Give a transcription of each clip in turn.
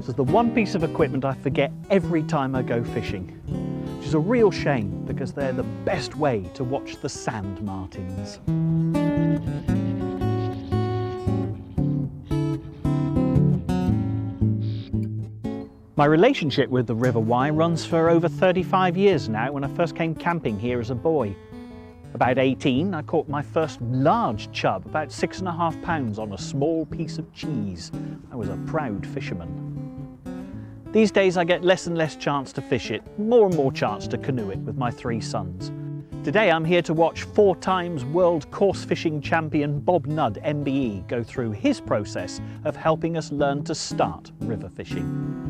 is the one piece of equipment I forget every time I go fishing, which is a real shame because they're the best way to watch the sand martins. My relationship with the River Wye runs for over 35 years now. When I first came camping here as a boy. About 18, I caught my first large chub, about 6.5 pounds, on a small piece of cheese. I was a proud fisherman. These days I get less and less chance to fish it, more and more chance to canoe it with my 3 sons. Today I'm here to watch 4 times world coarse fishing champion Bob Nudd MBE go through his process of helping us learn to start river fishing.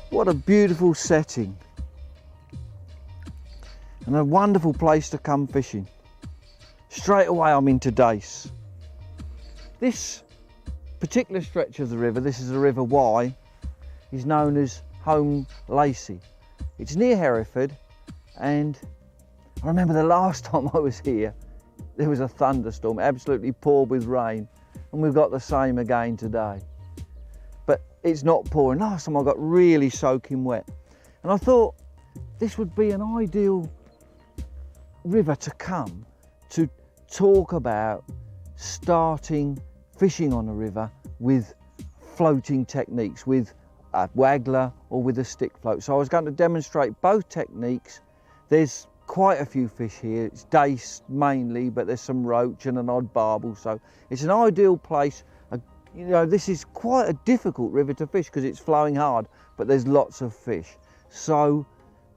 What a beautiful setting and a wonderful place to come fishing. Straight away I'm into Dace. This particular stretch of the river, this is the River Wye, is known as Holme Lacy. It's near Hereford, and I remember the last time I was here there was a thunderstorm, absolutely poured with rain, and we've got the same again today. It's not pouring. Last time I got really soaking wet. And I thought this would be an ideal river to come to talk about starting fishing on a river with floating techniques, with a waggler or with a stick float. So I was going to demonstrate both techniques. There's quite a few fish here. It's dace mainly, but there's some roach and an odd barbel. So it's an ideal place. You know, this is quite a difficult river to fish because it's flowing hard, but there's lots of fish. So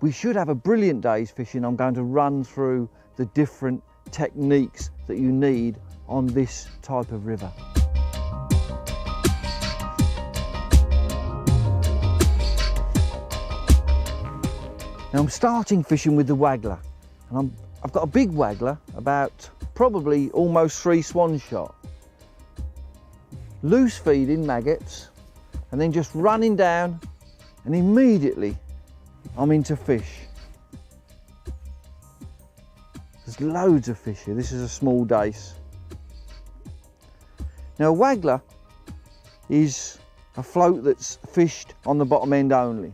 we should have a brilliant day's fishing. I'm going to run through the different techniques that you need on this type of river. Now I'm starting fishing with the waggler, and I've got a big waggler, about probably almost 3 swan shot. Loose feeding maggots, and then just running down, and immediately I'm into fish. There's loads of fish here. This is a small dace. Now a waggler is a float that's fished on the bottom end only.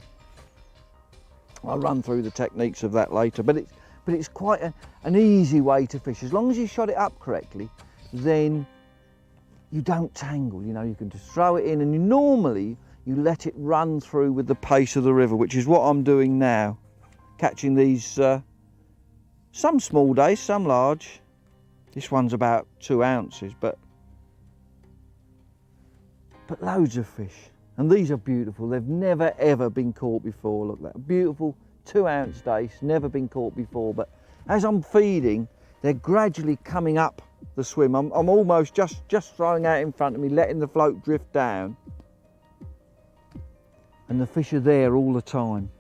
I'll run through the techniques of that later, but it's quite an easy way to fish. As long as you shot it up correctly, then you don't tangle. You know, you can just throw it in, and normally you let it run through with the pace of the river, which is what I'm doing now. Catching these, some small dace, some large. This one's about 2 ounces, but loads of fish. And these are beautiful. They've never ever been caught before. Look, that beautiful 2 ounce dace, never been caught before. But as I'm feeding, they're gradually coming up the swim. I'm almost just throwing out in front of me, letting the float drift down, and the fish are there all the time.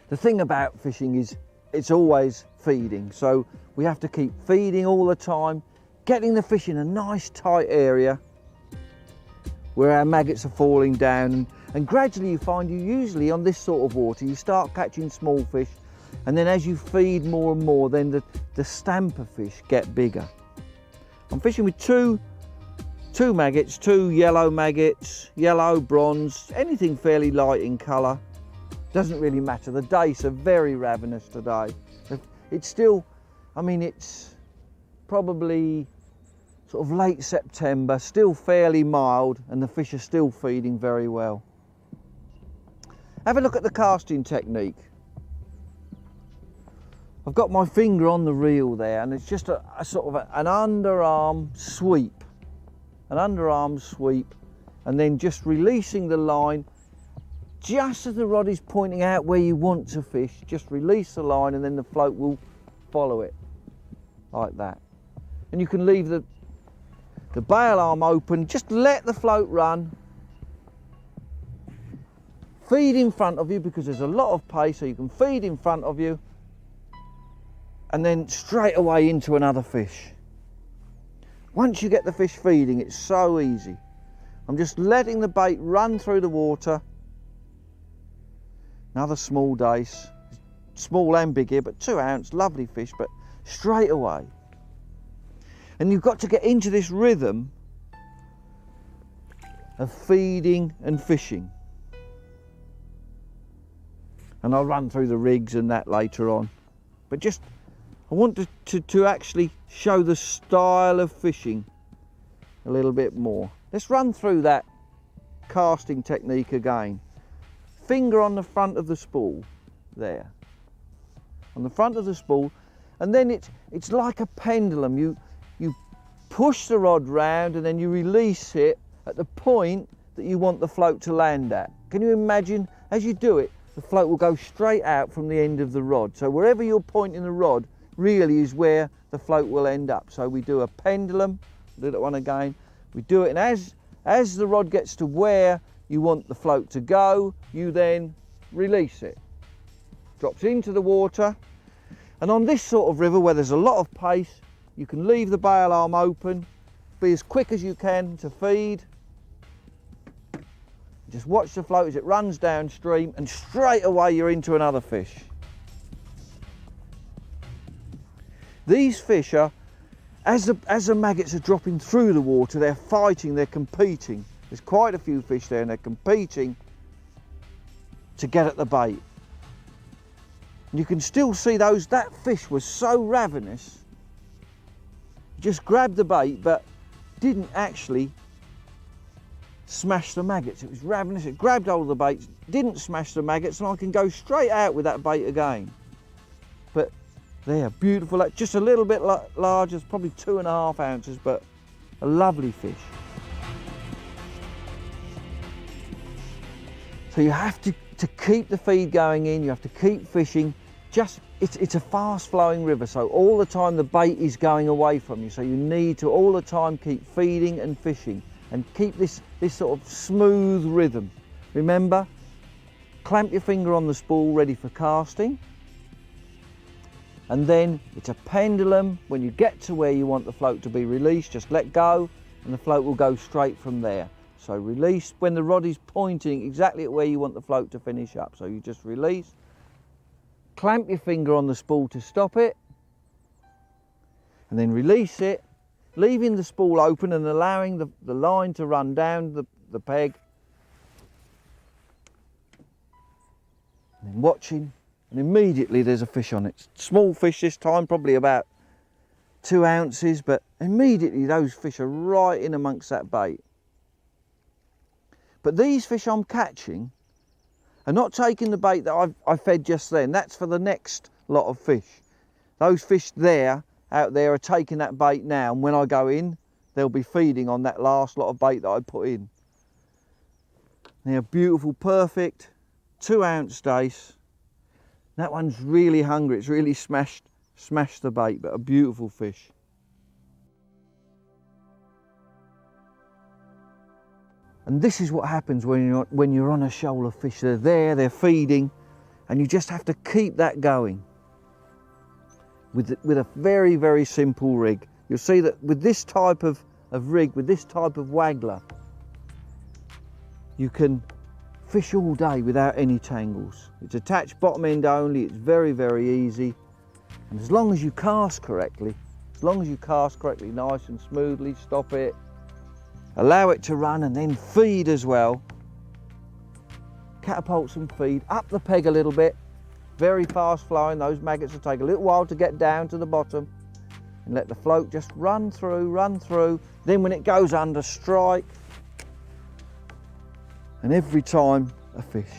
The thing about fishing is it's always feeding, so we have to keep feeding all the time, getting the fish in a nice tight area where our maggots are falling down, and gradually you find you usually on this sort of water you start catching small fish, and then as you feed more and more, then the stamper fish get bigger. I'm fishing with two maggots, 2 yellow maggots, yellow, bronze, anything fairly light in colour. Doesn't really matter. The dace are very ravenous today. It's still, I mean, it's probably sort of late September, still fairly mild, and the fish are still feeding very well. Have a look at the casting technique. I've got my finger on the reel there, and it's just a sort of an underarm sweep. An underarm sweep, and then just releasing the line just as the rod is pointing out where you want to fish. Just release the line, and then the float will follow it like that. And you can leave the bail arm open, just let the float run. Feed in front of you because there's a lot of pace, so you can feed in front of you. and then straight away into another fish. Once you get the fish feeding, it's so easy. I'm just letting the bait run through the water. Another small dace, small and big here, but 2 ounce, lovely fish, but straight away. And you've got to get into this rhythm of feeding and fishing. And I'll run through the rigs and that later on. But just, I want to actually show the style of fishing a little bit more. Let's run through that casting technique again. Finger on the front of the spool, there. On the front of the spool, and then it's like a pendulum. You push the rod round and then you release it at the point that you want the float to land at. Can you imagine, as you do it, the float will go straight out from the end of the rod. So wherever you're pointing the rod really is where the float will end up. So we do a pendulum, do that one again. We do it, and as the rod gets to where you want the float to go, you then release it. Drops into the water. And on this sort of river where there's a lot of pace, you can leave the bail arm open, be as quick as you can to feed. Just watch the float as it runs downstream, and straight away you're into another fish. These fish are, as the maggots are dropping through the water, they're fighting, they're competing. There's quite a few fish there and they're competing to get at the bait. And you can still see that fish was so ravenous, just grabbed the bait but didn't actually smash the maggots. It was ravenous, it grabbed hold of the bait, didn't smash the maggots, and I can go straight out with that bait again. But they're beautiful, just a little bit larger, it's probably 2.5 ounces, but a lovely fish. So you have to keep the feed going in, you have to keep fishing. It's a fast flowing river, so all the time the bait is going away from you, so you need to all the time keep feeding and fishing and keep this sort of smooth rhythm. Remember, clamp your finger on the spool ready for casting, and then it's a pendulum. When you get to where you want the float to be released, just let go and the float will go straight from there. So release when the rod is pointing exactly at where you want the float to finish up. So you just release, clamp your finger on the spool to stop it, and then release it, leaving the spool open and allowing the line to run down the peg. And then watching, and immediately there's a fish on it. Small fish this time, probably about 2 ounces, but immediately those fish are right in amongst that bait. But these fish I'm catching are not taking the bait that I fed just then. That's for the next lot of fish. Those fish out there are taking that bait now, and when I go in, they'll be feeding on that last lot of bait that I put in. They're beautiful, perfect 2 ounce dace. That one's really hungry. It's really smashed the bait, but a beautiful fish. And this is what happens when you're on a shoal of fish. They're there, they're feeding, and you just have to keep that going with a very, very simple rig. You'll see that with this type of rig, with this type of waggler, you can fish all day without any tangles. It's attached bottom end only, it's very, very easy. And as long as you cast correctly, nice and smoothly, stop it, allow it to run, and then feed as well. Catapult some feed, up the peg a little bit, very fast flowing. Those maggots will take a little while to get down to the bottom, and let the float just run through. Then when it goes under, strike, and every time a fish.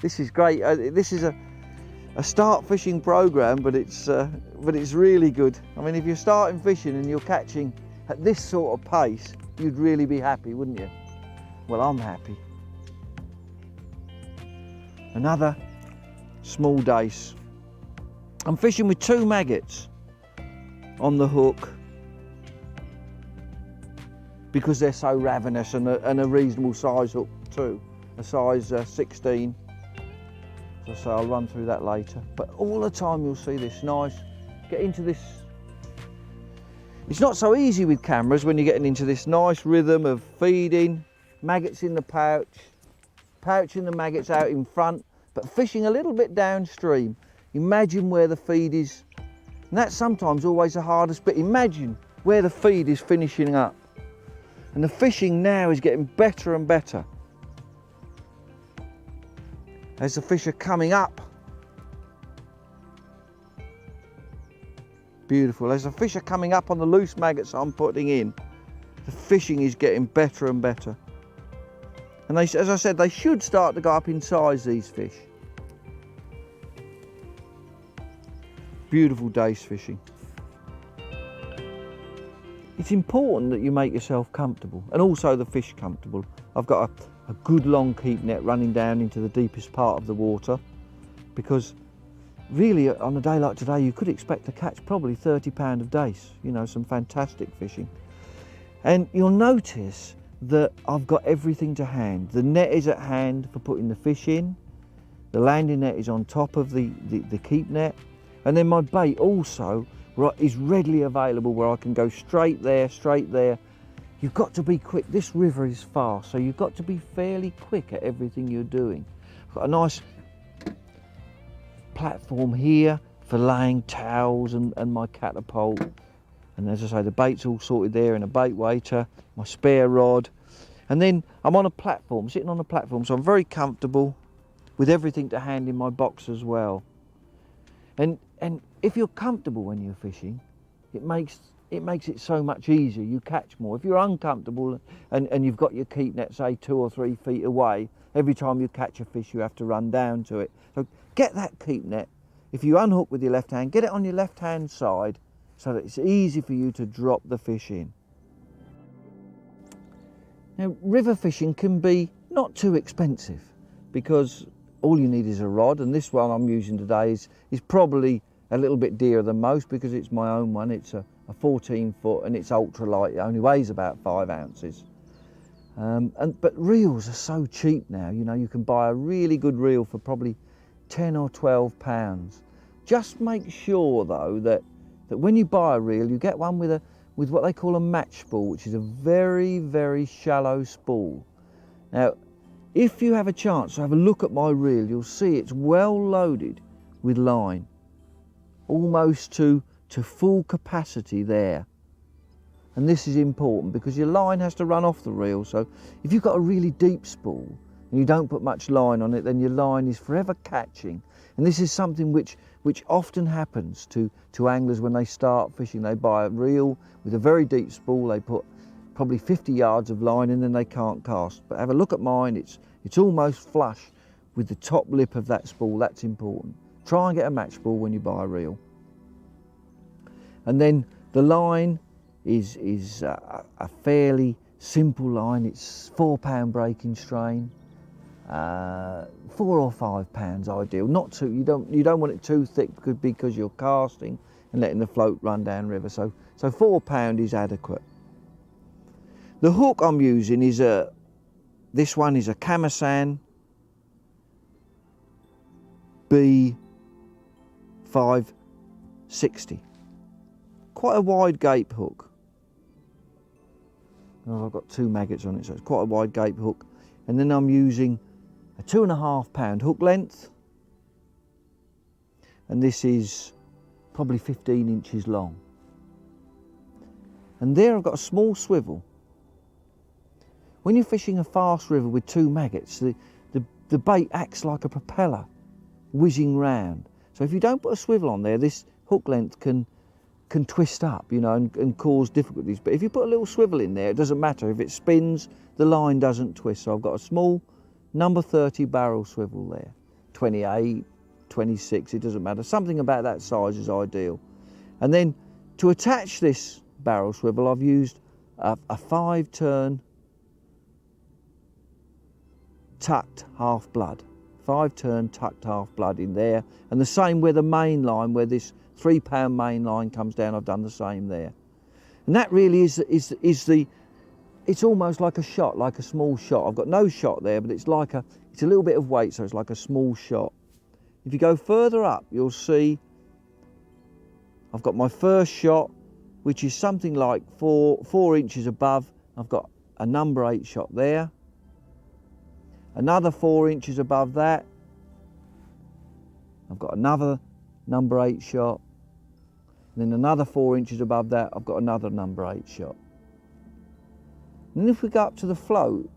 This is great. This is a start fishing program, but it's really good. I mean, if you're starting fishing and you're catching at this sort of pace, you'd really be happy, wouldn't you? Well, I'm happy. Another small dace. I'm fishing with 2 maggots on the hook because they're so ravenous, and a reasonable size hook too, a size 16. as I say, I'll run through that later. But all the time you'll see this nice, get into this. It's not so easy with cameras when you're getting into this nice rhythm of feeding, maggots in the pouch, pouching the maggots out in front, but fishing a little bit downstream. Imagine where the feed is, and that's sometimes always the hardest bit. Imagine where the feed is finishing up. And the fishing now is getting better and better. As the fish are coming up. Beautiful. As the fish are coming up on the loose maggots I'm putting in, the fishing is getting better and better. And they, as I said, they should start to go up in size, these fish. Beautiful dace fishing. It's important that you make yourself comfortable and also the fish comfortable. I've got a good long keep net running down into the deepest part of the water, because really on a day like today you could expect to catch probably 30 pound of dace, you know, some fantastic fishing. And you'll notice that I've got everything to hand. The net is at hand for putting the fish in, the landing net is on top of the keep net, and then my bait also is readily available where I can go straight there, straight there. You've got to be quick. This river is fast, so you've got to be fairly quick at everything you're doing. I've got a nice platform here for laying towels and my catapult. And as I say, the bait's all sorted there in a bait waiter, my spare rod. And then I'm on a platform, sitting on a platform, so I'm very comfortable with everything to hand in my box as well. And if you're comfortable when you're fishing, it makes it so much easier. You catch more. If you're uncomfortable and you've got your keep net, say 2 or 3 feet away, every time you catch a fish you have to run down to it. So get that keep net. If you unhook with your left hand, get it on your left hand side so that it's easy for you to drop the fish in. Now, river fishing can be not too expensive because all you need is a rod, and this one I'm using today is probably a little bit dearer than most because it's my own one. It's a 14 foot and it's ultralight. It only weighs about 5 ounces. But reels are so cheap now. You know, you can buy a really good reel for probably 10 or 12 pounds. Just make sure though that when you buy a reel, you get one with what they call a match spool, which is a very, very shallow spool. Now, if you have a chance to have a look at my reel, you'll see it's well loaded with line, almost to full capacity there. And this is important because your line has to run off the reel. So if you've got a really deep spool and you don't put much line on it, then your line is forever catching. And this is something which often happens to anglers when they start fishing. They buy a reel with a very deep spool, they put probably 50 yards of line and then they can't cast. But have a look at mine, it's almost flush with the top lip of that spool. That's important. Try and get a match spool when you buy a reel. And then the line is a fairly simple line. It's 4 pound breaking strain, 4 or 5 pounds ideal. Not too, you don't want it too thick because you're casting and letting the float run down river. So 4 pound is adequate. The hook I'm using is this one is a Kamasan B560. Quite a wide gape hook. Oh, I've got 2 maggots on it, so it's quite a wide gape hook. And then I'm using a 2.5 pound hook length. And this is probably 15 inches long. And there I've got a small swivel. When you're fishing a fast river with 2 maggots, the bait acts like a propeller, whizzing round. So if you don't put a swivel on there, this hook length can twist up, you know, and cause difficulties. But if you put a little swivel in there, it doesn't matter. If it spins, the line doesn't twist. So I've got a small number 30 barrel swivel there, 28, 26, it doesn't matter. Something about that size is ideal. And then to attach this barrel swivel, I've used a 5-turn tucked half blood. 5-turn tucked half blood in there. And the same where the main line, where this 3 pound main line comes down, I've done the same there. And that really is it's almost like a shot, like a small shot. I've got no shot there, but it's a little bit of weight, so it's like a small shot. If you go further up, you'll see I've got my first shot, which is something like 4 inches above. I've got a number 8 shot there. Another 4 inches above that, I've got another number 8 shot. And then another 4 inches above that, I've got another number 8 shot. And if we go up to the float,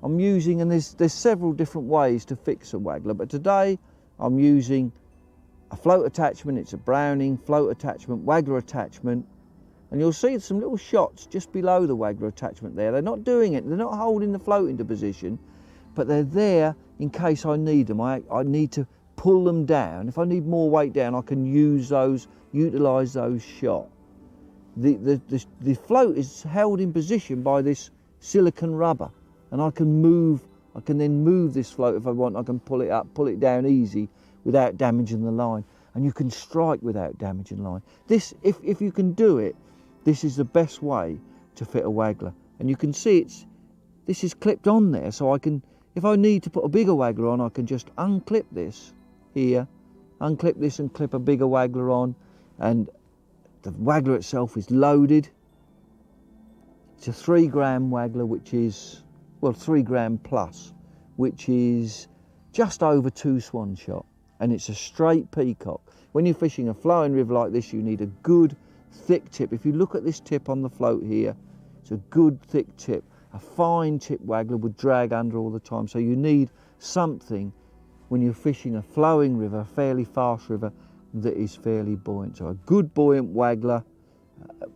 I'm using, and there's several different ways to fix a waggler, but today I'm using a float attachment. It's a Browning float attachment, waggler attachment, and you'll see some little shots just below the waggler attachment there. They're not doing it, they're not holding the float into position, but they're there in case I need them. I need to pull them down. If I need more weight down, I can use those, utilise those shots. The float is held in position by this silicone rubber, and I can then move this float if I want. I can pull it up, pull it down easy without damaging the line, and you can strike without damaging the line. This, if you can do it, this is the best way to fit a waggler. And you can see this is clipped on there, so I can, if I need to put a bigger waggler on, I can just unclip this here, unclip this and clip a bigger waggler on, and the waggler itself is loaded. It's a 3 gram waggler, which is, well, 3 gram plus, which is just over 2 swan shot, and it's a straight peacock. When you're fishing a flowing river like this, you need a good thick tip. If you look at this tip on the float here, it's a good thick tip. A fine tip waggler would drag under all the time, so you need something when you're fishing a flowing river, a fairly fast river, that is fairly buoyant. So a good buoyant waggler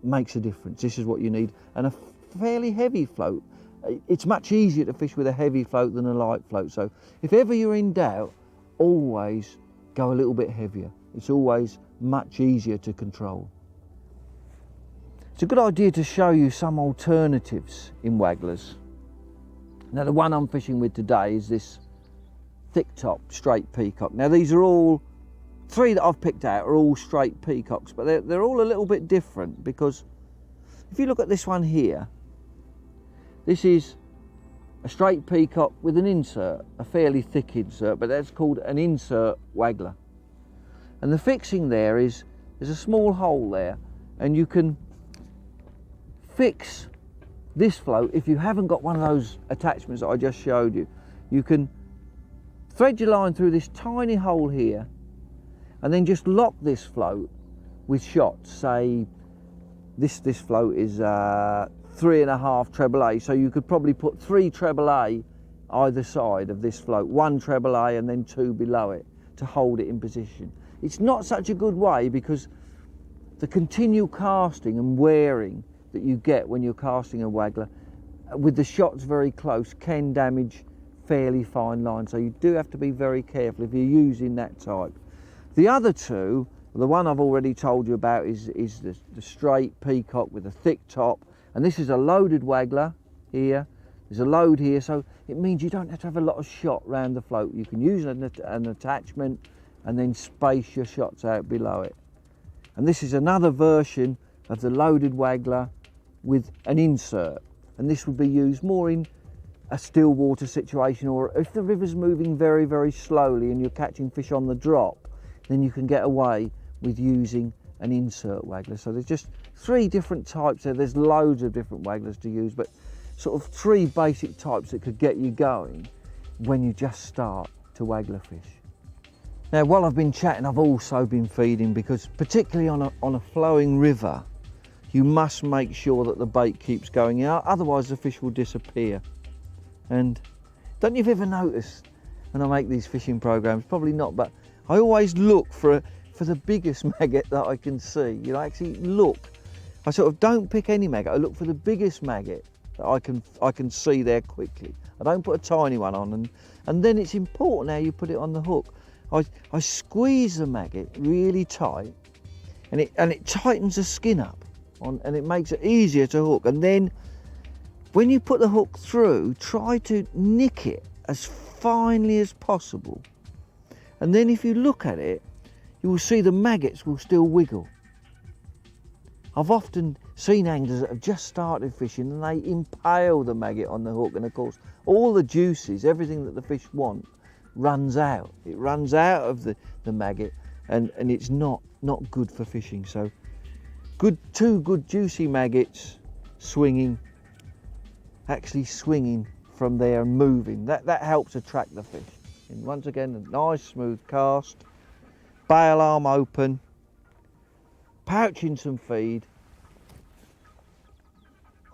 makes a difference. This is what you need. And a fairly heavy float, it's much easier to fish with a heavy float than a light float. So if ever you're in doubt, always go a little bit heavier. It's always much easier to control. It's a good idea to show you some alternatives in wagglers. Now the one I'm fishing with today is this thick top straight peacock. Now these are all, 3 that I've picked out are all straight peacocks, but they're all a little bit different, because if you look at this one here, this is a straight peacock with an insert, a fairly thick insert, but that's called an insert waggler. And the fixing there is, there's a small hole there, and you can fix this float. If you haven't got one of those attachments that I just showed you, you can thread your line through this tiny hole here, and then just lock this float with shots. Say this float is 3.5 treble A, so you could probably put 3 treble A either side of this float, 1 treble A and then 2 below it to hold it in position. It's not such a good way, because the continual casting and wearing that you get when you're casting a waggler with the shots very close can damage fairly fine lines, so you do have to be very careful if you're using that type. The other two, the one I've already told you about is the straight peacock with a thick top, and this is a loaded waggler here. There's a load here, so it means you don't have to have a lot of shot round the float. You can use an attachment and then space your shots out below it. And this is another version of the loaded waggler with an insert, and this would be used more in a still water situation, or if the river's moving very, very slowly and you're catching fish on the drop, then you can get away with using an insert waggler. So there's just 3 different types there. There's loads of different wagglers to use, but sort of 3 basic types that could get you going when you just start to waggler fish. Now, while I've been chatting, I've also been feeding, because particularly on a flowing river, you must make sure that the bait keeps going out, otherwise the fish will disappear. And don't you ever notice when I make these fishing programs, probably not, but I always look for the biggest maggot that I can see. You know, actually look. I sort of don't pick any maggot. I look for the biggest maggot that I can see there quickly. I don't put a tiny one on, and then it's important how you put it on the hook. I squeeze the maggot really tight, and it tightens the skin up, and it makes it easier to hook. And then when you put the hook through, try to nick it as finely as possible. And then if you look at it, you will see the maggots will still wiggle. I've often seen anglers that have just started fishing and they impale the maggot on the hook, and of course all the juices, everything that the fish want, runs out. It runs out of the maggot, and it's not good for fishing. So two good juicy maggots actually swinging from there and moving. That helps attract the fish. And once again, a nice smooth cast, bail arm open, pouching some feed.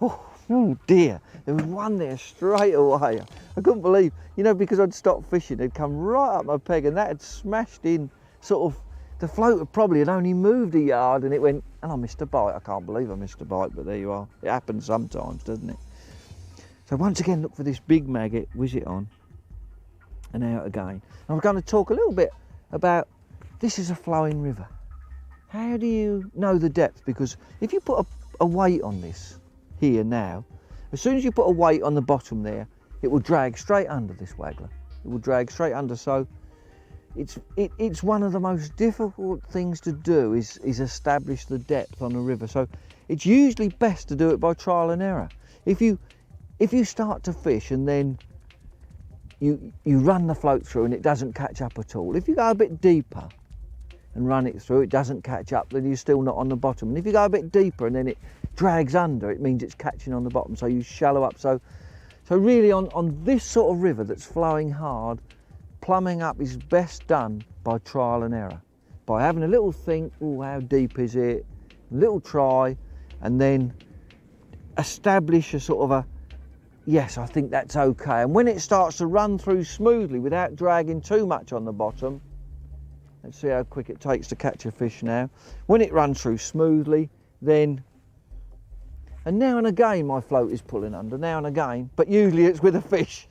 Oh dear, there was one there straight away. I couldn't believe, you know, because I'd stopped fishing, they'd come right up my peg and that had smashed in, sort of, the float probably had only moved a yard and it went, and I missed a bite. I can't believe I missed a bite, but there you are. It happens sometimes, doesn't it? So once again, look for this big maggot, whiz it on, and out again. And we're going to talk a little bit about, this is a flowing river. How do you know the depth? Because if you put a weight on this here now, as soon as you put a weight on the bottom there, it will drag straight under this waggler. It will drag straight under. So it's one of the most difficult things to do is establish the depth on a river. So it's usually best to do it by trial and error. If you start to fish and then you run the float through and it doesn't catch up at all, if you go a bit deeper and run it through, it doesn't catch up, then you're still not on the bottom. And if you go a bit deeper and then it drags under, it means it's catching on the bottom, so you shallow up. So really on this sort of river that's flowing hard, plumbing up is best done by trial and error, by having a little think, oh, how deep is it, a little try, and then establish a sort of a, yes, I think that's okay. And when it starts to run through smoothly without dragging too much on the bottom, let's see how quick it takes to catch a fish now. When it runs through smoothly, then, and now and again my float is pulling under, now and again, but usually it's with a fish.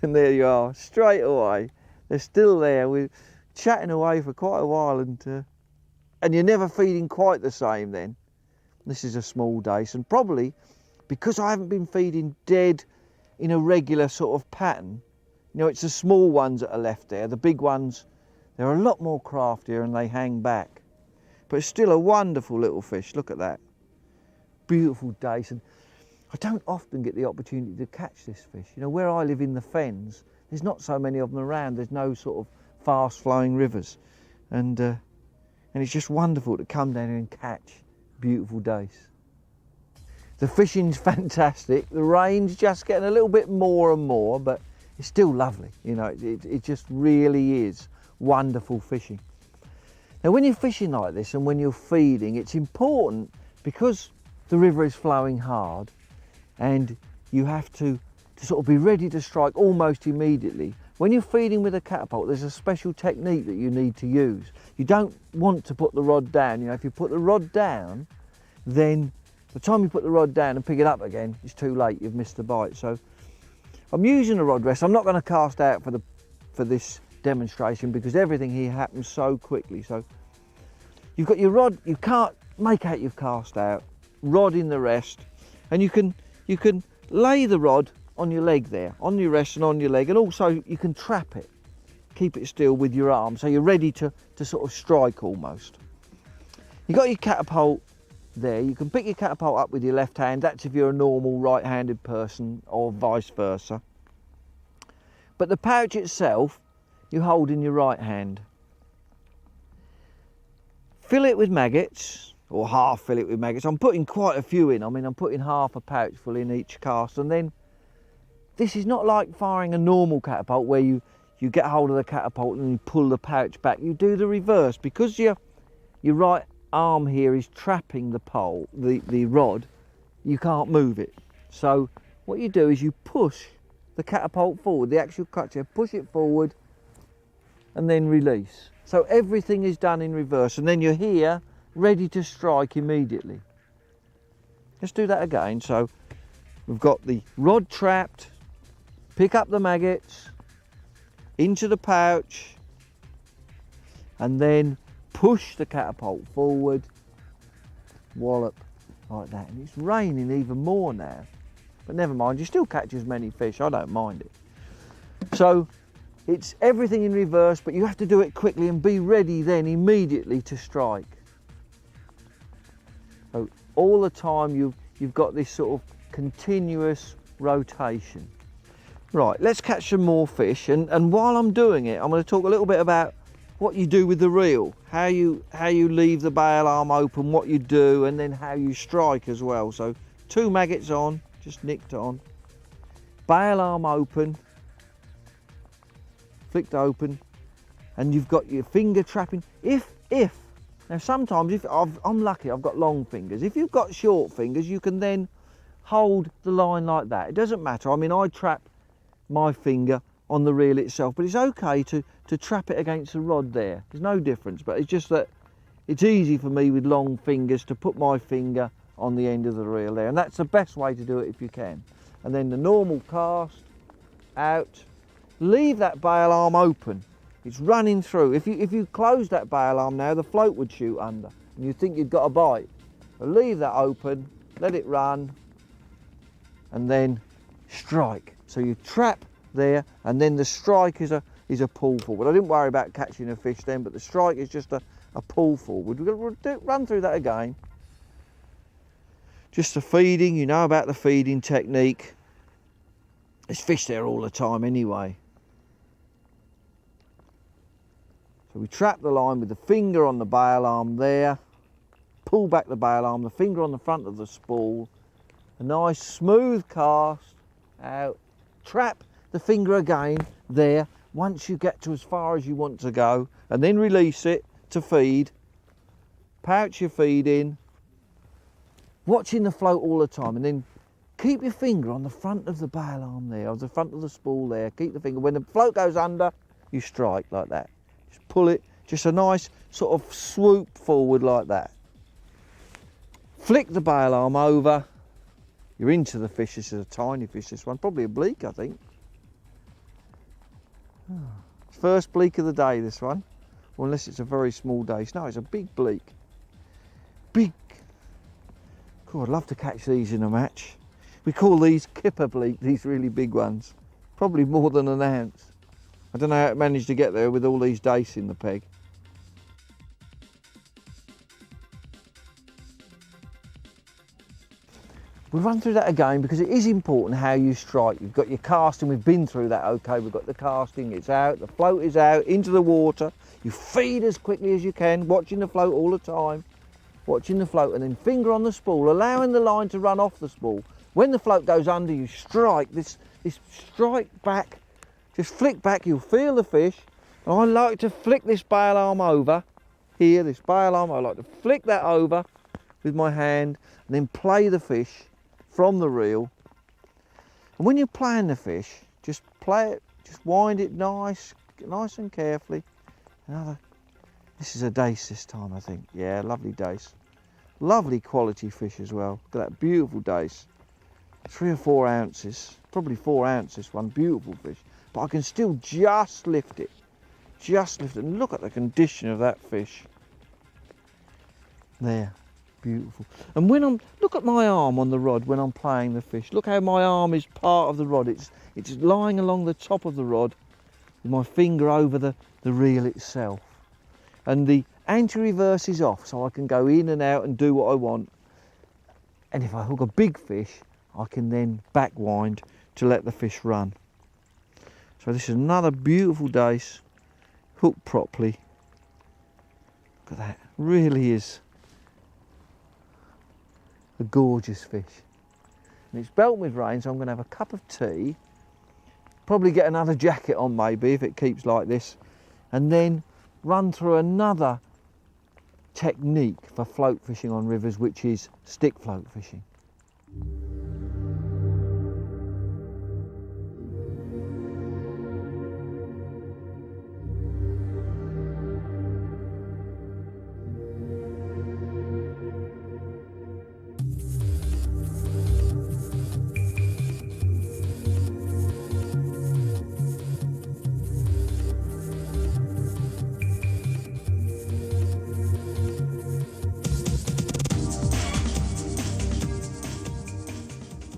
And there you are, straight away. They're still there. We're chatting away for quite a while, and you're never feeding quite the same then. This is a small dace, and probably because I haven't been feeding dead in a regular sort of pattern, you know, it's the small ones that are left there. The big ones, they're a lot more craftier and they hang back. But it's still a wonderful little fish. Look at that. Beautiful dace. And I don't often get the opportunity to catch this fish. You know, where I live in the fens, there's not so many of them around. There's no sort of fast flowing rivers. And it's just wonderful to come down here and catch beautiful dace. The fishing's fantastic. The rain's just getting a little bit more and more, but it's still lovely. You know, it just really is wonderful fishing. Now when you're fishing like this and when you're feeding, it's important, because the river is flowing hard and you have to sort of be ready to strike almost immediately. When you're feeding with a catapult, there's a special technique that you need to use. You don't want to put the rod down. You know, if you put the rod down, then the time you put the rod down and pick it up again, it's too late, you've missed the bite. So I'm using a rod rest. I'm not going to cast out for this demonstration because everything here happens so quickly. So you've got your rod, you can't make out you've cast out, rod in the rest, and you can lay the rod on your leg there, on your rest and on your leg, and also you can trap it, keep it still with your arm, so you're ready to sort of strike almost. You've got your catapult there. You can pick your catapult up with your left hand, that's if you're a normal right-handed person, or vice versa. But the pouch itself you hold in your right hand. Fill it with maggots, or half fill it with maggots. I'm putting quite a few in. I mean, I'm putting half a pouch full in each cast, and then this is not like firing a normal catapult where you get hold of the catapult and you pull the pouch back. You do the reverse. Because your right arm here is trapping the pole, the rod, you can't move it. So what you do is you push the catapult forward, the actual clutch here, push it forward and then release. So everything is done in reverse, and then you're here ready to strike immediately. Let's do that again. So we've got the rod trapped, pick up the maggots into the pouch and then push the catapult forward, wallop like that. And it's raining even more now, but never mind, you still catch as many fish, I don't mind it. So it's everything in reverse, but you have to do it quickly and be ready then immediately to strike. So all the time you've got this sort of continuous rotation. Right, let's catch some more fish, and while I'm doing it, I'm going to talk a little bit about what you do with the reel, how you leave the bail arm open, what you do, and then how you strike as well. So 2 maggots on, just nicked on, bail arm open, flicked open, and you've got your finger trapping. Now sometimes if I'm lucky, I've got long fingers. If you've got short fingers, you can then hold the line like that. It doesn't matter. I mean, I trap my finger on the reel itself, but it's okay to trap it against the rod there. There's no difference, but it's just that it's easy for me with long fingers to put my finger on the end of the reel there, and that's the best way to do it if you can. And then the normal cast out, leave that bail arm open. It's running through. If you close that bail arm now, the float would shoot under and you think you've got a bite. So leave that open, let it run, and then strike. So you trap there, and then the strike is a pull forward. I didn't worry about catching a fish then, but the strike is just a pull forward. We're going to run through that again. Just the feeding, you know about the feeding technique. There's fish there all the time anyway. So we trap the line with the finger on the bail arm there, pull back the bail arm, the finger on the front of the spool, a nice smooth cast out, trap the finger again there once you get to as far as you want to go, and then release it to feed, pouch your feed in, watching the float all the time, and then keep your finger on the front of the bail arm there, or the front of the spool there, keep the finger, when the float goes under, you strike like that. Just pull it, just a nice sort of swoop forward like that. Flick the bail arm over, you're into the fish. This is a tiny fish, this one, probably a bleak, I think. First bleak of the day, this one, or unless it's a very small dace. No, it's a big bleak. Big. Cool, I'd love to catch these in a match. We call these kipper bleak, these really big ones. Probably more than an ounce. I don't know how it managed to get there with all these dace in the peg. We'll run through that again because it is important how you strike. You've got your casting, we've been through that, okay, we've got the casting, it's out, the float is out, into the water. You feed as quickly as you can, watching the float all the time, watching the float, and then finger on the spool, allowing the line to run off the spool. When the float goes under, you strike, this strike back, just flick back, you'll feel the fish. And I like to flick this bail arm over, here, this bail arm, I like to flick that over with my hand, and then play the fish from the reel. And when you're playing the fish, just play it, just wind it nice and carefully. This is a dace this time, I think. Yeah, lovely dace. Lovely quality fish as well. Look at that beautiful dace. 3 or 4 ounces, probably 4 ounces, one beautiful fish. But I can still just lift it. Just lift it. And look at the condition of that fish. There. Beautiful. And when look at my arm on the rod when I'm playing the fish. Look how my arm is part of the rod. It's lying along the top of the rod with my finger over the reel itself. And the anti-reverse is off, so I can go in and out and do what I want. And if I hook a big fish, I can then back wind to let the fish run. So this is another beautiful dace, hooked properly. Look at that, really is a gorgeous fish. And it's belting with rain, so I'm going to have a cup of tea, probably get another jacket on maybe if it keeps like this, and then run through another technique for float fishing on rivers, which is stick float fishing.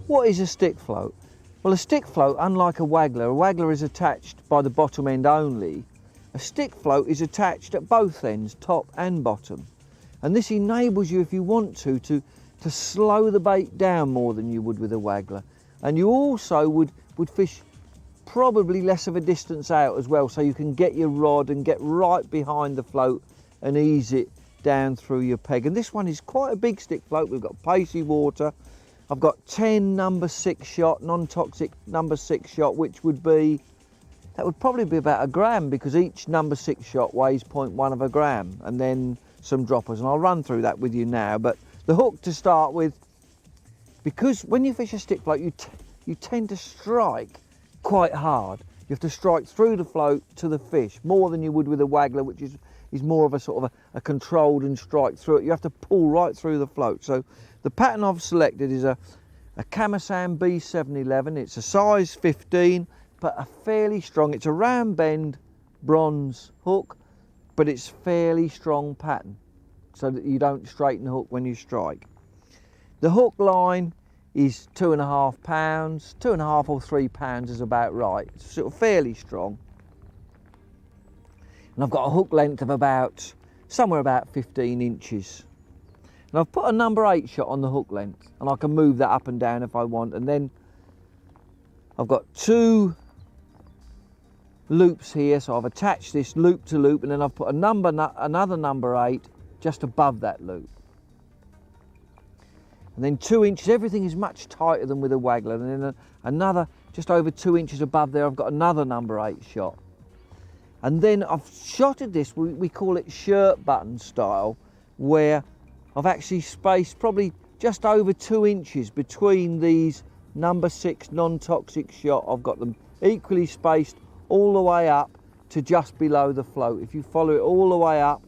What is a stick float? Well, a stick float, unlike a waggler is attached by the bottom end only. A stick float is attached at both ends, top and bottom. And this enables you, if you want to slow the bait down more than you would with a waggler. And you also would fish probably less of a distance out as well, so you can get your rod and get right behind the float and ease it down through your peg. And this one is quite a big stick float. We've got pacey water. I've got 10 number 6 shot, non-toxic number 6 shot, which would be, that would probably be about a gram, because each number 6 shot weighs 0.1 of a gram, and then some droppers, and I'll run through that with you now. But the hook to start with, because when you fish a stick float, you tend to strike quite hard. You have to strike through the float to the fish more than you would with a waggler, which is more of a sort of a controlled and strike through it. You have to pull right through the float. So the pattern I've selected is a Kamasan B711. It's a size 15, but a fairly strong, it's a round bend bronze hook, but it's fairly strong pattern, so that you don't straighten the hook when you strike. The hook line is 2.5 pounds, 2.5 or 3 pounds is about right. It's sort of fairly strong. And I've got a hook length of somewhere about 15 inches. And I've put a number 8 shot on the hook length, and I can move that up and down if I want. And then I've got 2 loops here, so I've attached this loop to loop, and then I've put another number 8 just above that loop. And then 2 inches, everything is much tighter than with a waggler. And then another, just over 2 inches above there, I've got another number 8 shot. And then I've shotted this, we call it shirt button style, where I've actually spaced probably just over 2 inches between these number 6 non-toxic shot. I've got them equally spaced all the way up to just below the float. If you follow it all the way up,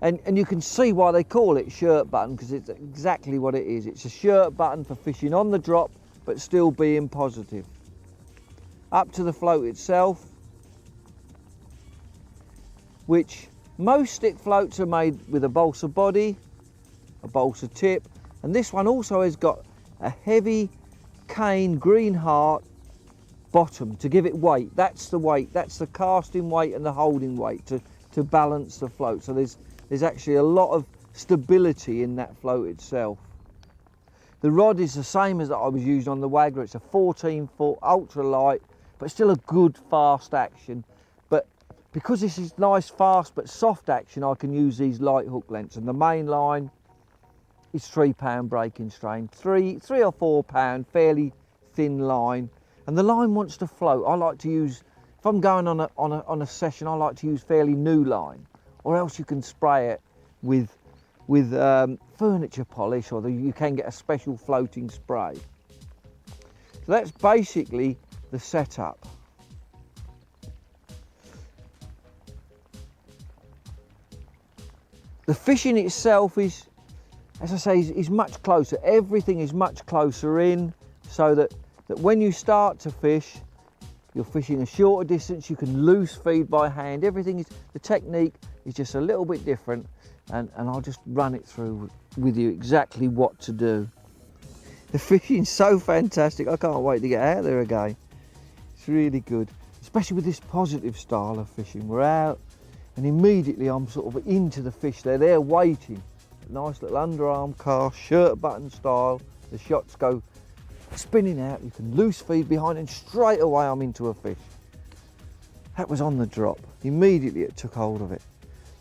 and you can see why they call it shirt button, because it's exactly what it is. It's a shirt button for fishing on the drop, but still being positive. Up to the float itself, which most stick floats are made with a balsa body, a balsa tip, and this one also has got a heavy cane green heart bottom to give it weight. That's the weight, that's the casting weight and the holding weight to balance the float. So there's actually a lot of stability in that float itself. The rod is the same as that I was using on the Waggler. It's a 14-foot ultralight, but still a good fast action. But because this is nice, fast, but soft action, I can use these light hook lengths. And the main line is 3 pound breaking strain, 3 or 4 pound, fairly thin line. And the line wants to float. I like to use, if I'm going on a session, I like to use fairly new line, or else you can spray it with furniture polish, or you can get a special floating spray. So that's basically the setup. The fishing itself is, as I say, is much closer. Everything is much closer in, so that when you start to fish, you're fishing a shorter distance, you can loose feed by hand. Everything is, the technique is just a little bit different, and I'll just run it through with you exactly what to do. The fishing's so fantastic, I can't wait to get out there again. It's really good, especially with this positive style of fishing. We're out and immediately I'm sort of into the fish there. They're waiting. Nice little underarm cast, shirt button style. The shots go spinning out, you can loose feed behind, and straight away I'm into a fish. That was on the drop. Immediately it took hold of it.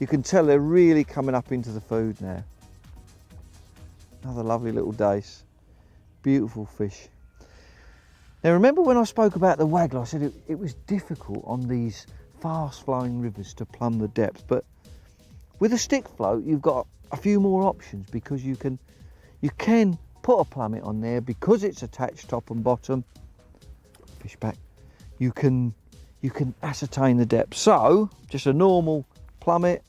You can tell they're really coming up into the food now. Another lovely little dace. Beautiful fish. Now remember when I spoke about the waggler, I said it was difficult on these fast flowing rivers to plumb the depth, but with a stick float you've got a few more options, because you can put a plummet on there because it's attached top and bottom. Fish back. You can ascertain the depth. So just a normal plummet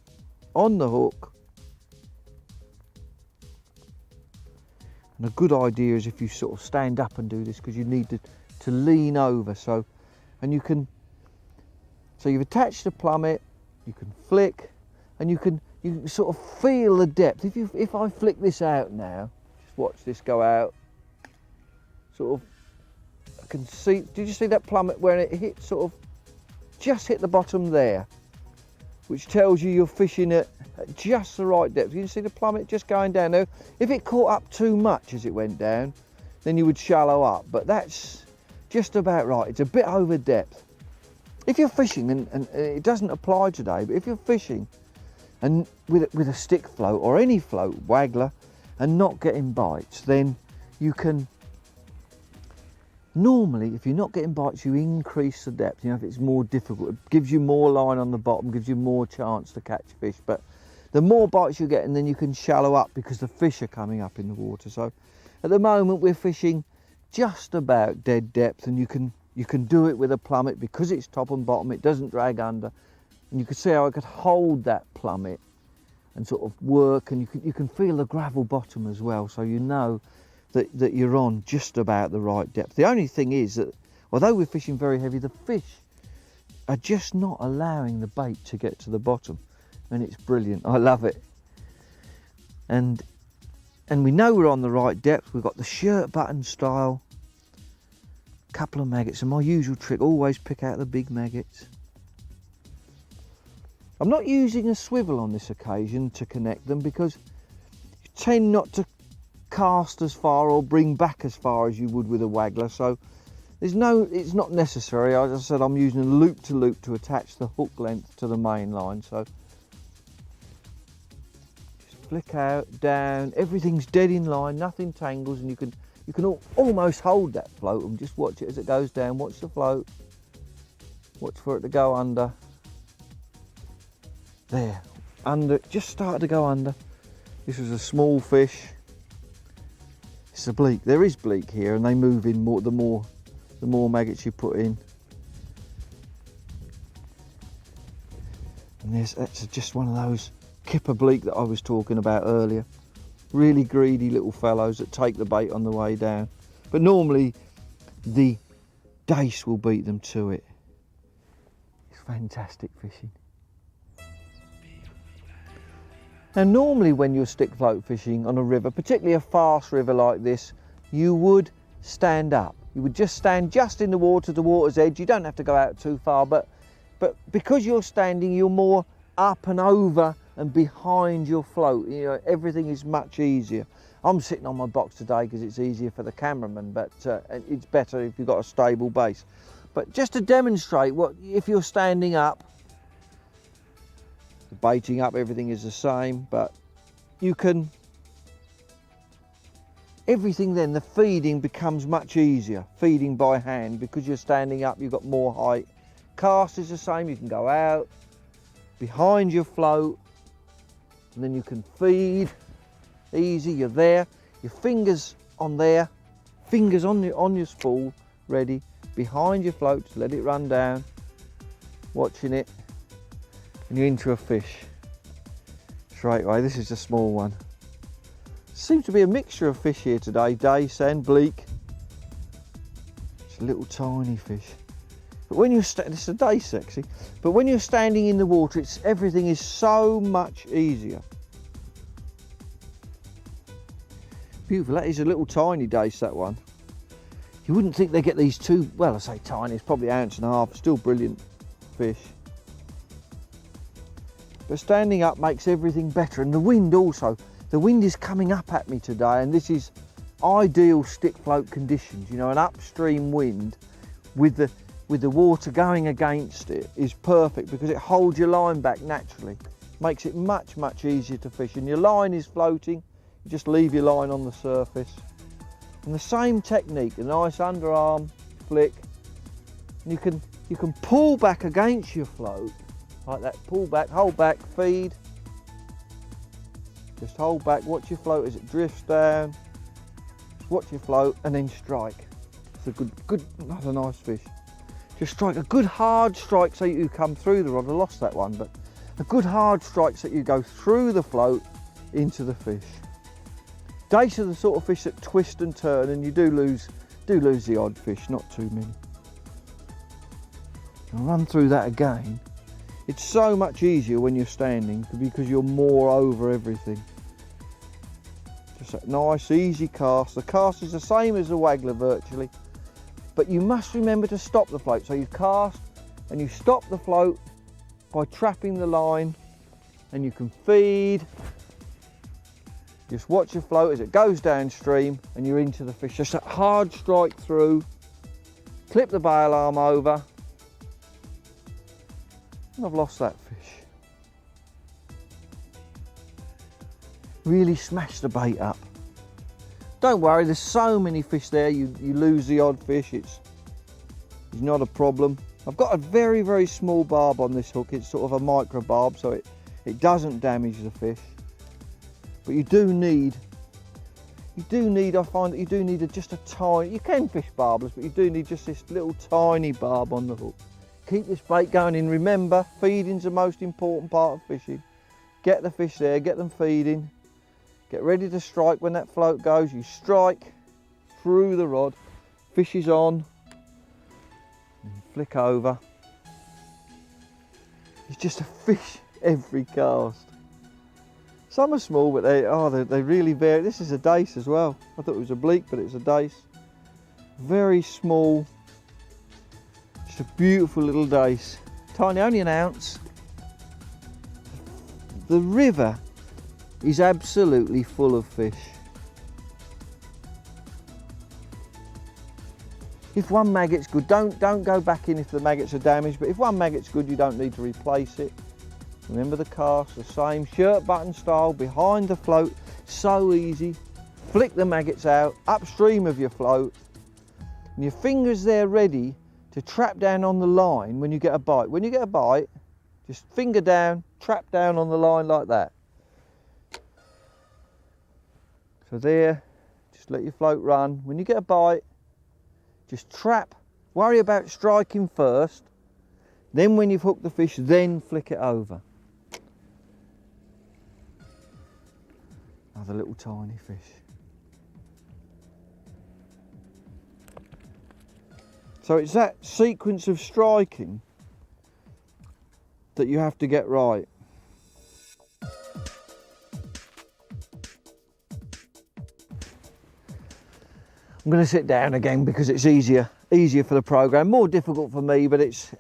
on the hook. And a good idea is if you sort of stand up and do this, because you need to lean over. So you've attached the plummet, you can flick, and you can sort of feel the depth. If I flick this out now, just watch this go out. Sort of, I can see. Did you see that plummet where it hit? Sort of, just hit the bottom there, which tells you you're fishing at just the right depth. You can see the plummet just going down there. If it caught up too much as it went down, then you would shallow up. But that's just about right. It's a bit over depth. If you're fishing, and it doesn't apply today, but if you're fishing and with a stick float or any float, waggler, and not getting bites, then you can, normally, if you're not getting bites, you increase the depth. You know, if it's more difficult, it gives you more line on the bottom, gives you more chance to catch fish. But the more bites you're getting, then you can shallow up because the fish are coming up in the water. So at the moment, we're fishing just about dead depth, and you can do it with a plummet because it's top and bottom, it doesn't drag under. And you can see how I could hold that plummet and sort of work, and you can feel the gravel bottom as well, so you know that you're on just about the right depth. The only thing is that although we're fishing very heavy, the fish are just not allowing the bait to get to the bottom, and it's brilliant. I love it. And we know we're on the right depth. We've got the shirt button style, couple of maggots, and my usual trick, always pick out the big maggots. I'm not using a swivel on this occasion to connect them because you tend not to cast as far or bring back as far as you would with a waggler, so it's not necessary. As I said, I'm using a loop to attach the hook length to the main line, so just flick out, down, everything's dead in line, nothing tangles, and you can almost hold that float and just watch it as it goes down. Watch the float, watch for it to go under. There, under, just started to go under. This was a small fish. It's a bleak. There is bleak here, and they move in more the more maggots you put in. And that's just one of those kipper bleak that I was talking about earlier. Really greedy little fellows that take the bait on the way down. But normally the dace will beat them to it. It's fantastic fishing. Now normally when you're stick float fishing on a river, particularly a fast river like this, you would stand up. You would just stand just in the water, the water's edge. You don't have to go out too far, but because you're standing, you're more up and over and behind your float. You know, everything is much easier. I'm sitting on my box today because it's easier for the cameraman, but it's better if you've got a stable base. But just to demonstrate what, if you're standing up, the baiting up, everything is the same, but you can, everything then, the feeding becomes much easier, feeding by hand, because you're standing up, you've got more height. Cast is the same, you can go out, behind your float, and then you can feed, easy, you're there, your fingers on there, fingers on your spool, ready, behind your float, just let it run down, watching it, and you're into a fish straight away. This is a small one. Seems to be a mixture of fish here today, dace and bleak. It's a little tiny fish. But when you're this is a dace actually, but when you're standing in the water, everything is so much easier. Beautiful. That is a little tiny dace, that one. You wouldn't think they get these two, well, I say tiny, it's probably 1.5 ounces, still brilliant fish. But standing up makes everything better, and the wind also. The wind is coming up at me today, and this is ideal stick float conditions. You know, an upstream wind with the water going against it is perfect because it holds your line back naturally. Makes it much, much easier to fish, and your line is floating. You just leave your line on the surface. And the same technique, a nice underarm flick. And you can pull back against your float like that. Pull back, hold back, feed. Just hold back, watch your float as it drifts down. Just watch your float and then strike. It's a good, that's a nice fish. Just strike a good hard strike so you come through the rod. I lost that one, but a good hard strike so you go through the float into the fish. Dace are the sort of fish that twist and turn, and you do lose the odd fish, not too many. I'll run through that again. It's so much easier when you're standing because you're more over everything. Just a nice easy cast. The cast is the same as the waggler virtually, but you must remember to stop the float. So you cast and you stop the float by trapping the line, and you can feed. Just watch your float as it goes downstream and you're into the fish. Just a hard strike through Flip the bail arm over, and I've lost that fish. Really smash the bait up. Don't worry, there's so many fish there, you lose the odd fish, it's not a problem. I've got a very, very small barb on this hook. It's sort of a micro barb, so it doesn't damage the fish. But I find that you do need just a tiny, you can fish barbless, but you do need just this little tiny barb on the hook. Keep this bait going in. Remember, feeding's the most important part of fishing. Get the fish there, get them feeding. Get ready to strike. When that float goes, you strike through the rod, fish is on, and flick over. It's just a fish every cast. Some are small, but they really vary. This is a dace as well. I thought it was a bleak, but it's a dace. Very small, just a beautiful little dace. Tiny, only an ounce. The river is absolutely full of fish. If one maggot's good, don't go back in if the maggots are damaged, but if one maggot's good, you don't need to replace it. Remember the cast, the same shirt button style, behind the float, so easy. Flick the maggots out, upstream of your float, and your fingers there ready to trap down on the line when you get a bite. When you get a bite, just finger down, trap down on the line like that. So there, just let your float run. When you get a bite, just trap. Worry about striking first. Then when you've hooked the fish, then flick it over. Another little tiny fish. So it's that sequence of striking that you have to get right. I'm going to sit down again because it's easier for the program. More difficult for me, but it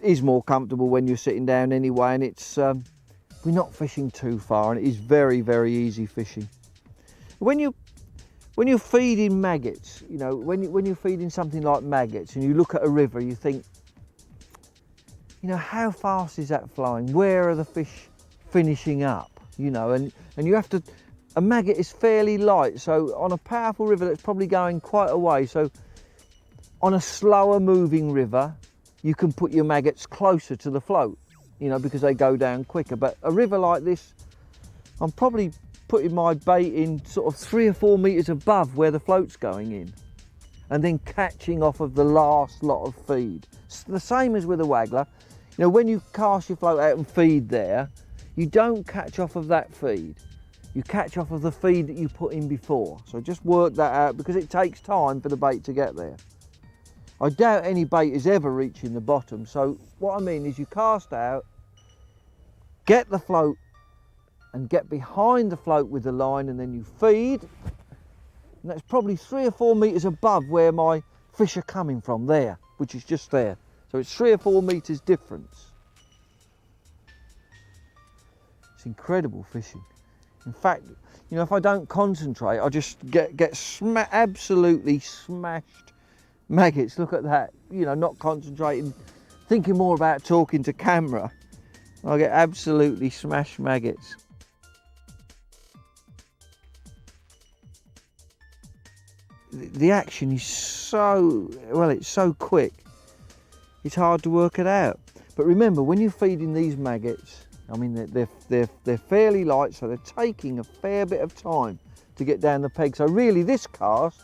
is more comfortable when you're sitting down anyway. And it's we're not fishing too far, and it is very, very easy fishing. When you're feeding maggots, you know, when you're feeding something like maggots, and you look at a river, you think, you know, how fast is that flowing? Where are the fish finishing up? You know, and you have to. A maggot is fairly light, so on a powerful river that's probably going quite a way, so on a slower moving river you can put your maggots closer to the float, you know, because they go down quicker. But a river like this, I'm probably putting my bait in sort of 3 or 4 meters above where the float's going in, and then catching off of the last lot of feed. It's the same as with a waggler. You know, when you cast your float out and feed there, you don't catch off of that feed. You catch off of the feed that you put in before. So just work that out, because it takes time for the bait to get there. I doubt any bait is ever reaching the bottom. So what I mean is, you cast out, get the float and get behind the float with the line, and then you feed. And that's probably 3 or 4 meters above where my fish are coming from there, which is just there. So it's 3 or 4 meters difference. It's incredible fishing. In fact, you know, if I don't concentrate, I just get absolutely smashed maggots. Look at that, you know, not concentrating, thinking more about talking to camera. I get absolutely smashed maggots. The action is so, well, it's so quick, it's hard to work it out. But remember, when you're feeding these maggots, I mean, they're fairly light, so they're taking a fair bit of time to get down the peg. So really, this cast,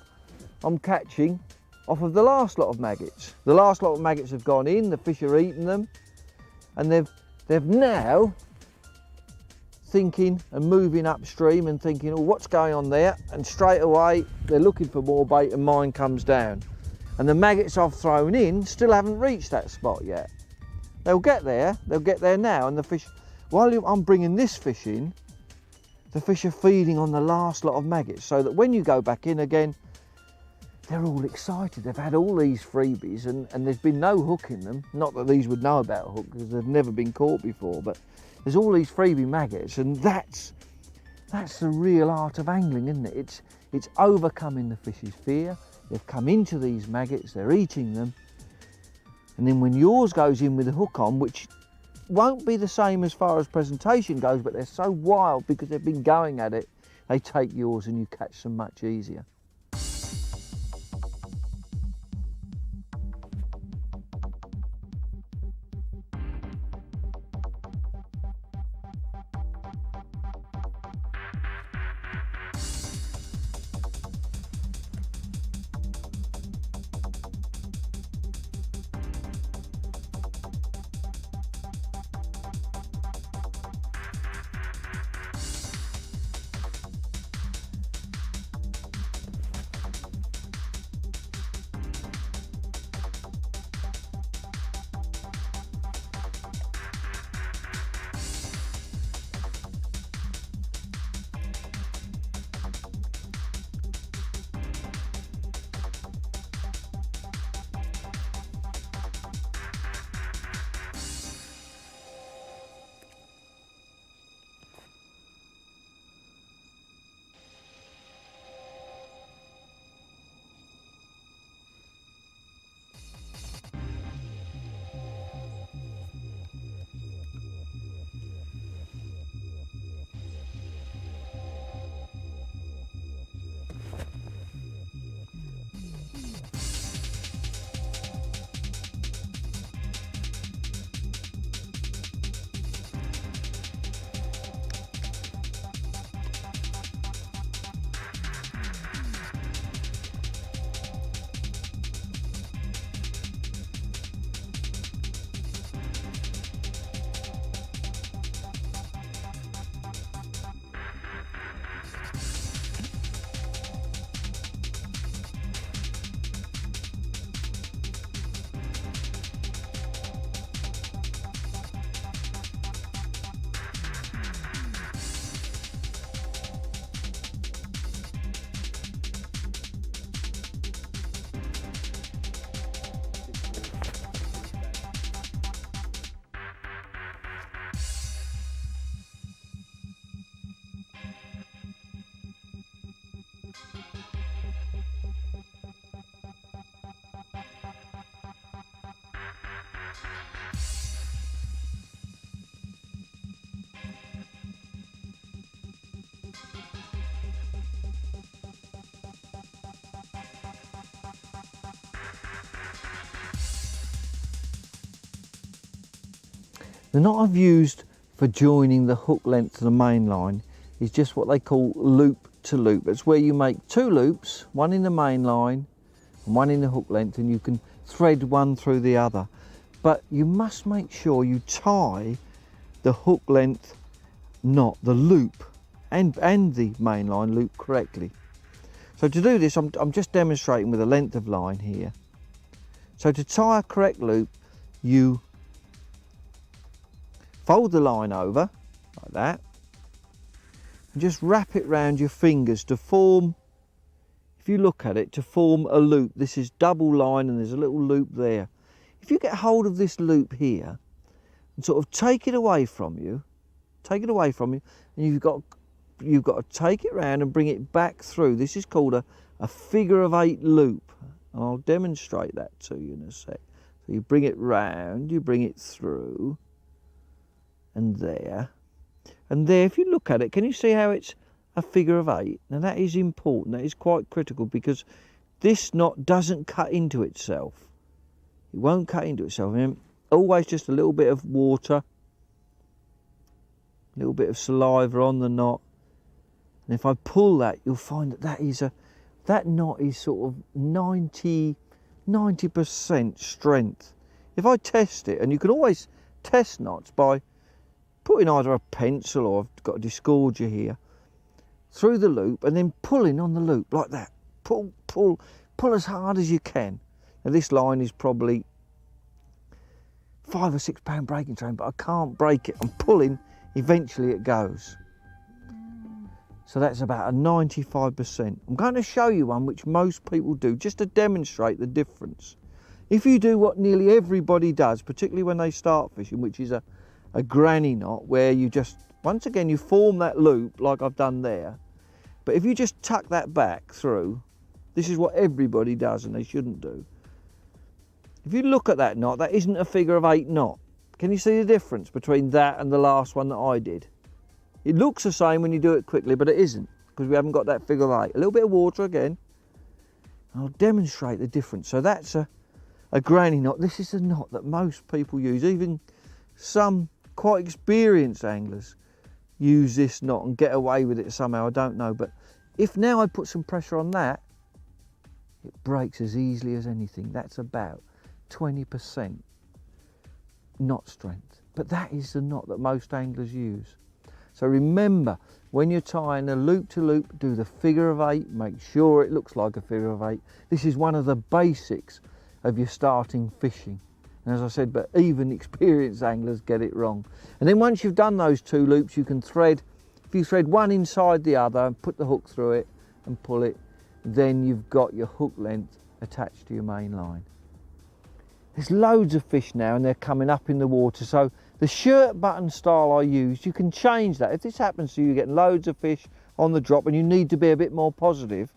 I'm catching off of the last lot of maggots. The last lot of maggots have gone in, the fish are eating them, and they've now thinking and moving upstream and thinking, oh, what's going on there? And straight away, they're looking for more bait, and mine comes down. And the maggots I've thrown in still haven't reached that spot yet. They'll get there now, and the fish, while I'm bringing this fish in, the fish are feeding on the last lot of maggots, so that when you go back in again, they're all excited. They've had all these freebies, and there's been no hook in them. Not that these would know about a hook, because they've never been caught before, but there's all these freebie maggots, and that's the real art of angling, isn't it? It's overcoming the fish's fear, They've come into these maggots, they're eating them, and then when yours goes in with the hook on, which won't be the same as far as presentation goes, but they're so wild because they've been going at it, they take yours and you catch them much easier. The knot I've used for joining the hook length to the main line is just what they call loop to loop. It's where you make two loops, one in the main line and one in the hook length, and you can thread one through the other. But you must make sure you tie the hook length knot, the loop and the main line loop correctly. So to do this, I'm just demonstrating with a length of line here. So to tie a correct loop, you fold the line over like that and just wrap it round your fingers to form, if you look at it, to form a loop. This is double line and there's a little loop there. If you get hold of this loop here and sort of take it away from you, and you've got to take it round and bring it back through. This is called a figure of 8 loop, and I'll demonstrate that to you in a sec. So you bring it round, you bring it through, and there, if you look at it, can you see how it's a figure of 8? Now that is important, that is quite critical, because this knot doesn't cut into itself. It won't cut into itself. And always just a little bit of water, a little bit of saliva on the knot, and if I pull that, you'll find that that knot is sort of 90% strength. If I test it, and you can always test knots by putting either a pencil, or I've got a disgorger here, through the loop and then pulling on the loop like that. Pull as hard as you can. Now this line is probably 5 or 6 pound breaking strain, but I can't break it. I'm pulling, eventually it goes. So that's about a 95%. I'm going to show you one which most people do, just to demonstrate the difference. If you do what nearly everybody does, particularly when they start fishing, which is a granny knot, where you just, once again, you form that loop like I've done there, but if you just tuck that back through This is what everybody does and they shouldn't do. If you look at that knot, that isn't a figure of 8 knot. Can you see the difference between that and the last one that I did? It looks the same when you do it quickly, but it isn't, because we haven't got that figure of 8. A little bit of water again. I'll demonstrate the difference. So that's a granny knot. This is a knot that most people use. Even some quite experienced anglers use this knot and get away with it somehow. I don't know. But if now I put some pressure on that, it breaks as easily as anything. That's about 20% knot strength. But that is the knot that most anglers use. So remember, when you're tying a loop to loop, do the figure of 8, make sure it looks like a figure of 8. This is one of the basics of your starting fishing. And as I said, but even experienced anglers get it wrong. And then once you've done those 2 loops, you can thread, if you thread one inside the other and put the hook through it and pull it, then you've got your hook length attached to your main line. There's loads of fish now and they're coming up in the water. So the shirt button style I used, you can change that. If this happens to you, you're getting loads of fish on the drop and you need to be a bit more positive.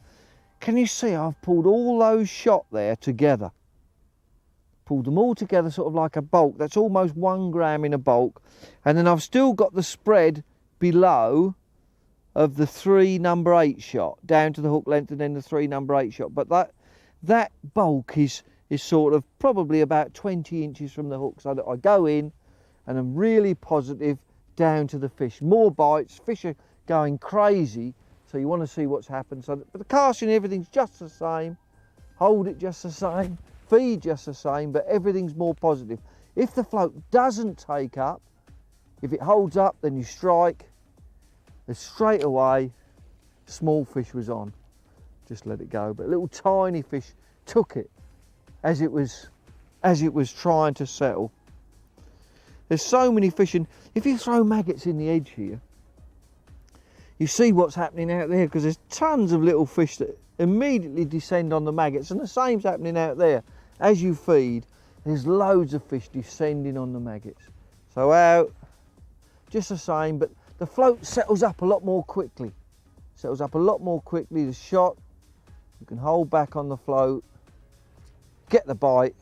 Can you see I've pulled all those shot there together? Pulled them all together sort of like a bulk. That's almost 1 gram in a bulk. And then I've still got the spread below of the 3 number 8 shot down to the hook length and then the 3 number 8 shot. But that bulk is sort of probably about 20 inches from the hook, so that I go in and I'm really positive down to the fish. More bites, fish are going crazy, so you want to see what's happened. So but the casting, everything's just the same, hold it just the same, feed just the same, but everything's more positive. If the float doesn't take up, if it holds up, then you strike, then straight away small fish was on. Just let it go, but little tiny fish took it as it was trying to settle. There's so many fish, and if you throw maggots in the edge here, you see what's happening out there, because there's tons of little fish that immediately descend on the maggots, and the same's happening out there. As you feed, there's loads of fish descending on the maggots. So out, just the same, but the float settles up a lot more quickly. Settles up a lot more quickly. The shot, you can hold back on the float, get the bite,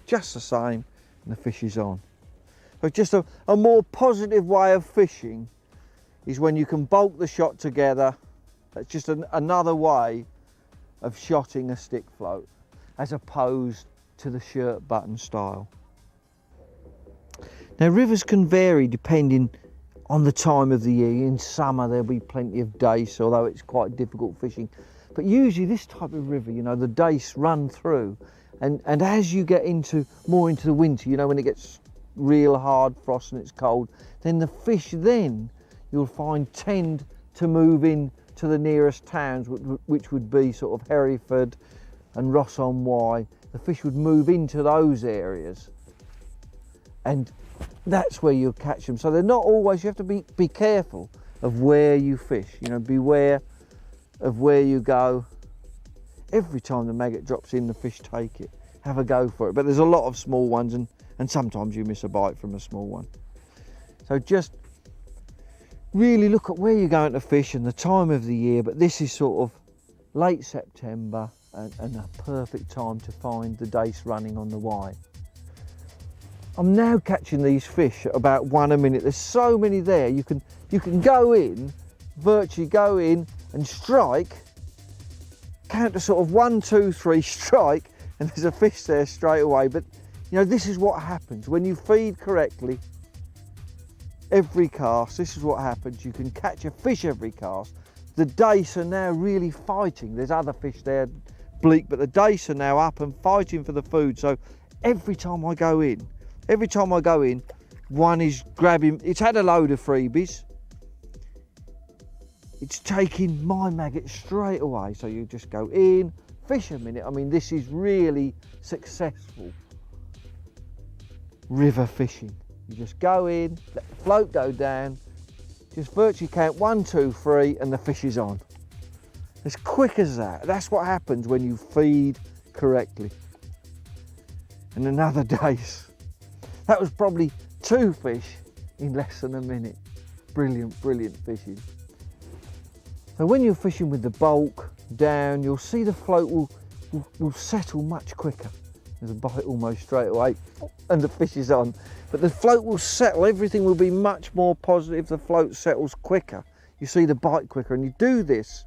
just the same, and the fish is on. But just a more positive way of fishing is when you can bulk the shot together. That's just another way of shotting a stick float, as opposed to the shirt button style. Now rivers can vary depending on the time of the year. In summer there'll be plenty of dace, although it's quite difficult fishing. But usually this type of river, you know, the dace run through, and as you get more into the winter, you know, when it gets real hard frost and it's cold, then the fish then you'll find tend to move in to the nearest towns, which would be sort of Hereford and Ross-on-Wye. The fish would move into those areas, and that's where you'll catch them. So they're not always, you have to be careful of where you fish, you know, beware of where you go. Every time the maggot drops in, the fish take it. Have a go for it. But there's a lot of small ones, and sometimes you miss a bite from a small one. So just really look at where you're going to fish and the time of the year. But this is sort of late September and a perfect time to find the dace running on the Wye. I'm now catching these fish at about 1 a minute. There's so many there. You can go in, virtually go in and strike, count to sort of 1, 2, 3, strike, and there's a fish there straight away. But you know, this is what happens when you feed correctly. Every cast, this is what happens. You can catch a fish every cast. The dace are now really fighting. There's other fish there, bleak, but the dace are now up and fighting for the food. So every time I go in, one is grabbing, it's had a load of freebies. It's taking my maggot straight away. So you just go in, fish a minute. I mean, this is really successful river fishing. You just go in, let the float go down, just virtually count 1, 2, 3, and the fish is on. As quick as that. That's what happens when you feed correctly. And another dace. That was probably 2 fish in less than a minute. Brilliant, brilliant fishing. So when you're fishing with the bulk, down, you'll see the float will settle much quicker. There's a bite almost straight away and the fish is on. But the float will settle, everything will be much more positive, the float settles quicker. You see the bite quicker, and you do this.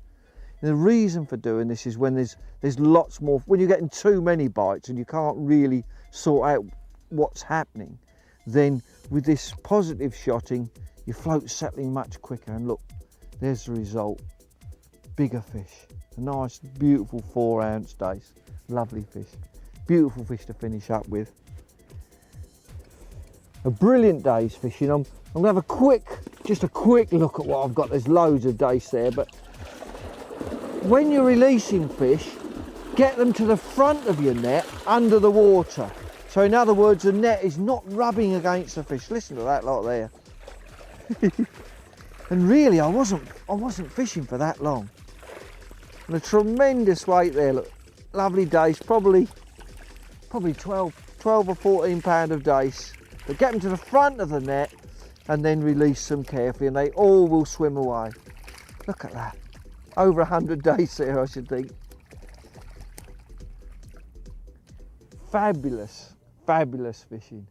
And the reason for doing this is when there's lots more, when you're getting too many bites and you can't really sort out what's happening, then with this positive shotting, your float's settling much quicker. And look, there's the result. Bigger fish. A nice, beautiful 4-ounce Dace. Lovely fish. Beautiful fish to finish up with. A brilliant day's fishing. I'm gonna have a quick look at what I've got. There's loads of Dace there, but when you're releasing fish, get them to the front of your net under the water. So in other words, the net is not rubbing against the fish. Listen to that lot there. And really, I wasn't fishing for that long. And a tremendous weight there. Look, lovely Dace, probably 12 or 14 pound of Dace. But get them to the front of the net and then release them carefully, and they all will swim away. Look at that. Over 100 Dace there, I should think. Fabulous, fabulous fishing.